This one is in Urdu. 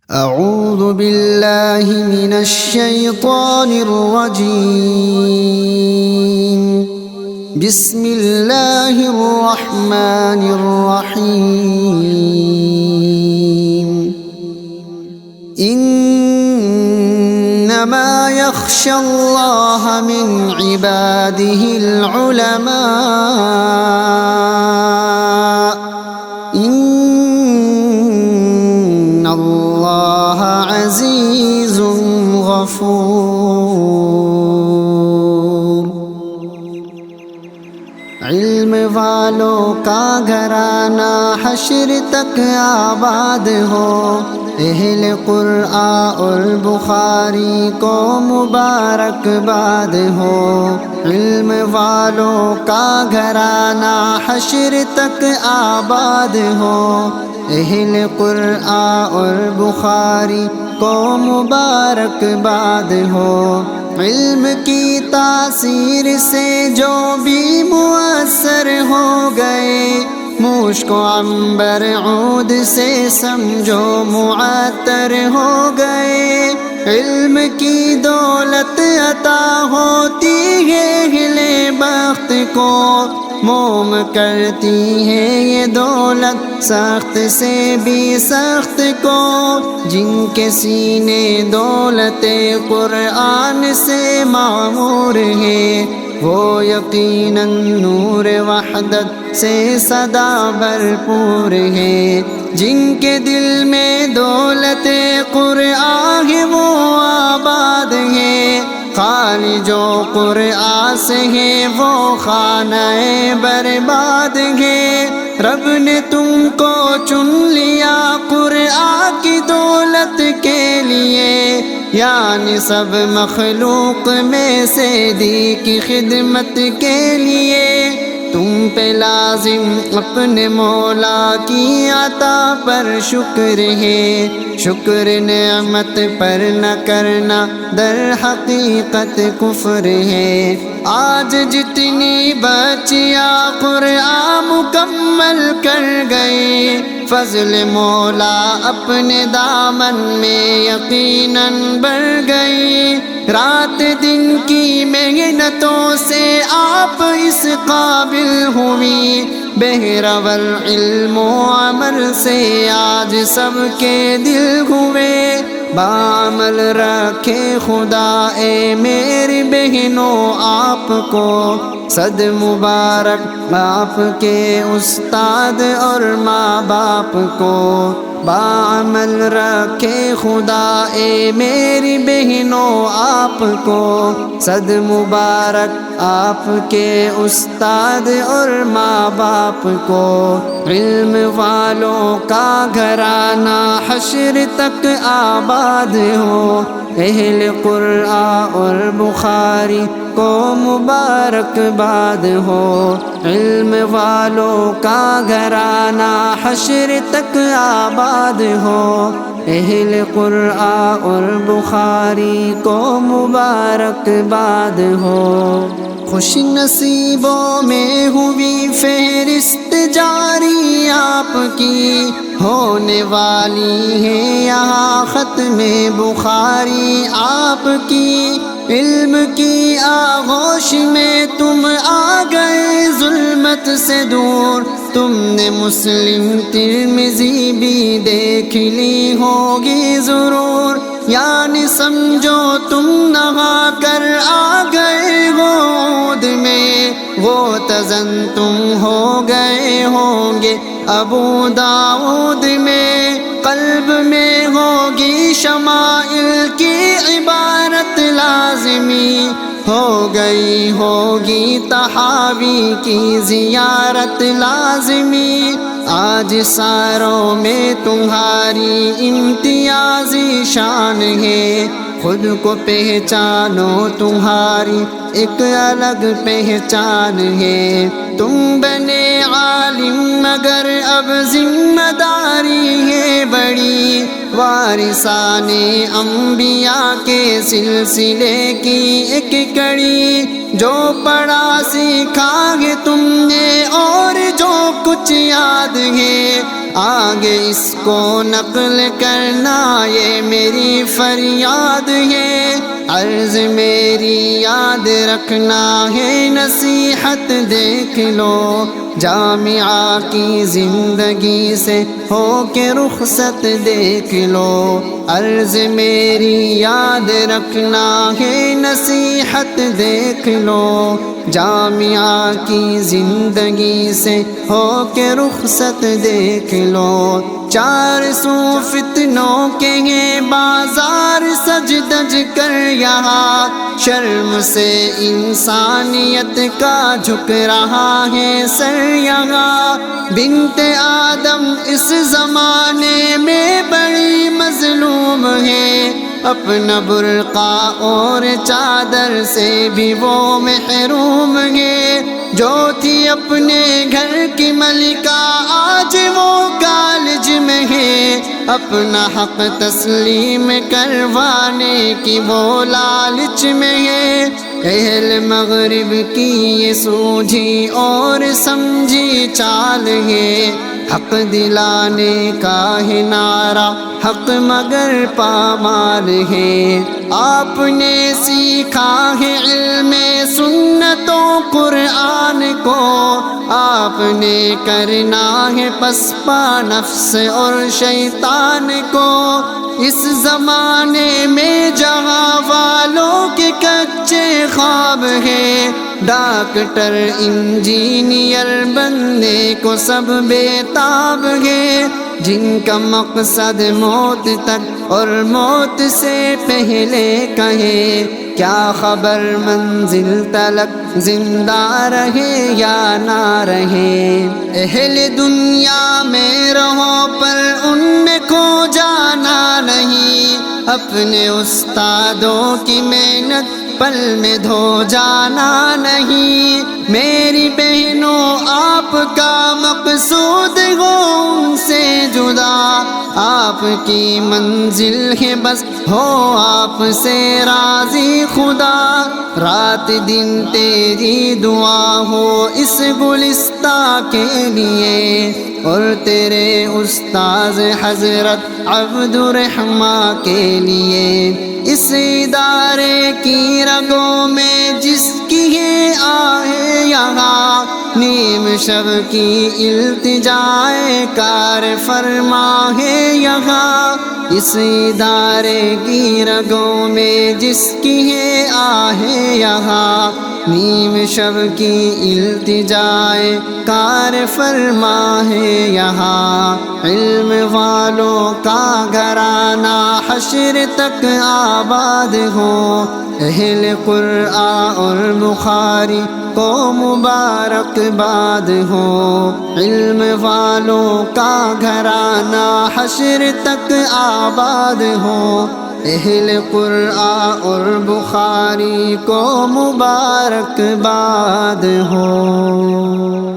اعوذ باللہ من الشیطان الرجیم بسم اللہ الرحمن الرحیم انما یخشی اللہ من عباده العلماء ان اللہ عزیز غفور۔ علم والوں کا گھرانہ حشر تک آباد ہو، اہل قرآن اور بخاری کو مبارکباد ہو۔ علم والوں کا گھرانہ حشر تک آباد ہو، اہل قرآن اور بخاری کو مبارکباد ہو۔ علم کی تاثیر سے جو بھی مؤثر ہو گئے، مشک و عنبر عود سے سمجھو معطر ہو گئے۔ علم کی دولت عطا ہوتی ہے اہل بخت کو، موم کرتی ہے یہ دولت سخت سے بھی سخت کو۔ جن کے سینے دولت قرآن سے معمور ہے، وہ یقیناً نور وحدت سے سدا بھرپور ہے۔ جن کے دل میں دولت قرآن ہے وہ آباد ہے، خالی جو قرآن سے ہے وہ خانہ برباد ہے۔ رب نے تم کو چن لیا قرآن کی دولت کے لیے، یعنی سب مخلوق میں سے دی کی خدمت کے لیے۔ تم پہ لازم اپنے مولا کی عطا پر شکر ہے، شکر نعمت پر نہ کرنا در حقیقت کفر ہے۔ آج جتنی بچیاں قرآن مکمل کر گئے، فضل مولا اپنے دامن میں یقیناً بڑھ گئی۔ رات دن کی محنتوں سے آپ اس قابل ہوئی، بہرہ والعلم و عمل سے آج سب کے دل ہوئے۔ بعمل رکھے خدا اے میری بہنوں آپ کو، صد مبارک آپ کے استاد اور ماں باپ کو۔ بعمل رکھے خدا اے میری بہنوں آپ کو، صد مبارک آپ کے استاد اور ماں باپ کو۔ علم والوں کا گھرانہ حشر تک آباد ہو، اہل قرآن اور بخاری کو مبارکباد ہو۔ علم والوں کا گھرانہ حشر تک آباد ہو، اہل قرآن اور بخاری کو مبارکباد ہو۔ خوش نصیبوں میں ہوئی فہرست جاری آپ کی، ہونے والی ہے یہاں ختم بخاری آپ کی۔ علم کی آغوش میں تم آ گئے ظلمت سے دور، تم نے مسلم ترمذی بھی دیکھ لی ہوگی ضرور، یعنی سمجھو تم نہا کر آ گئے گود میں، غوطہ تم ہو گئے ہوں گے ابو داؤد میں۔ قلب میں ہوگی شمائل کی عبارت لازمی، ہو گئی ہوگی تحاوی کی زیارت لازمی۔ آج ساروں میں تمہاری امتیازی شان ہے، خود کو پہچانو تمہاری ایک الگ پہچان ہے۔ تم بنے عالم مگر اب ذمہ داری ہے بڑی، وارثان انبیاء کے سلسلے کی ایک کڑی۔ جو پڑھا سیکھا ہے تم نے اور جو کچھ یاد ہے آگے اس کو نقل کرنا یہ میری فریاد ہے، عرض میری یاد رکھنا ہے، نصیحت دیکھ لو جامعہ کی زندگی سے ہو کے رخصت دیکھ لو، عرض میری یاد رکھنا ہے، نصیحت دیکھ لو جامعہ کی زندگی سے ہو کے رخصت دیکھ لو، 400 فتنوں کے ہیں بازار سج دج کر یہاں، شرم سے انسانیت کا جھک رہا ہے سر یہاں، بنت آدم اس زمانے میں بڑی مظلوم ہے، اپنا برقع اور چادر سے بھی وہ محروم ہے، جو تھی اپنے گھر کی ملکہ آج وہ کالج میں ہے، اپنا حق تسلیم کروانے کی وہ لالچ میں ہے، اہل مغرب کی یہ سوجھی اور سمجھی چال ہے، حق دلانے کا ہے نعرہ حق مگر پامال ہے، آپ نے سیکھا ہے علم سنت و قرآن کو، آپ نے کرنا ہے پسپا نفس اور شیطان کو، اس زمانے میں جہاں والوں کے کچے خواب ہے، ڈاکٹر انجینئر بننے کو سب بے تاب ہے، جن کا مقصد موت تک اور موت سے پہلے کہے، کیا خبر منزل تلک زندہ رہے یا نہ رہے، اہل دنیا میں رہو پر ان میں کھو جانا نہیں، اپنے استادوں کی محنت پل میں دھو جانا نہیں، میری بہنوں آپ کا مقصود ہو ان سے جدا، آپ کی منزل ہے بس ہو آپ سے راضی خدا، رات دن تیری دعا ہو اس گلستہ کے لیے، اور تیرے استاذ حضرت عبد الرحمٰن کے لیے، اس ادارے کی رگوں میں جس کی ہے آہ یہاں، نیم شب کی التجائے کار فرما ہے یہاں، اس ادارے کی رگوں میں جس کی ہے آہ یہاں، نیم شب کی التجائے کار فرما ہے یہاں، علم والوں کا گھرانہ حشر تک آباد ہو، اہل قرآن اور بخاری کو مبارکباد ہو، علم والوں کا گھرانہ حشر تک آباد ہو، اہل قرآن اور بخاری کو مبارکباد ہو۔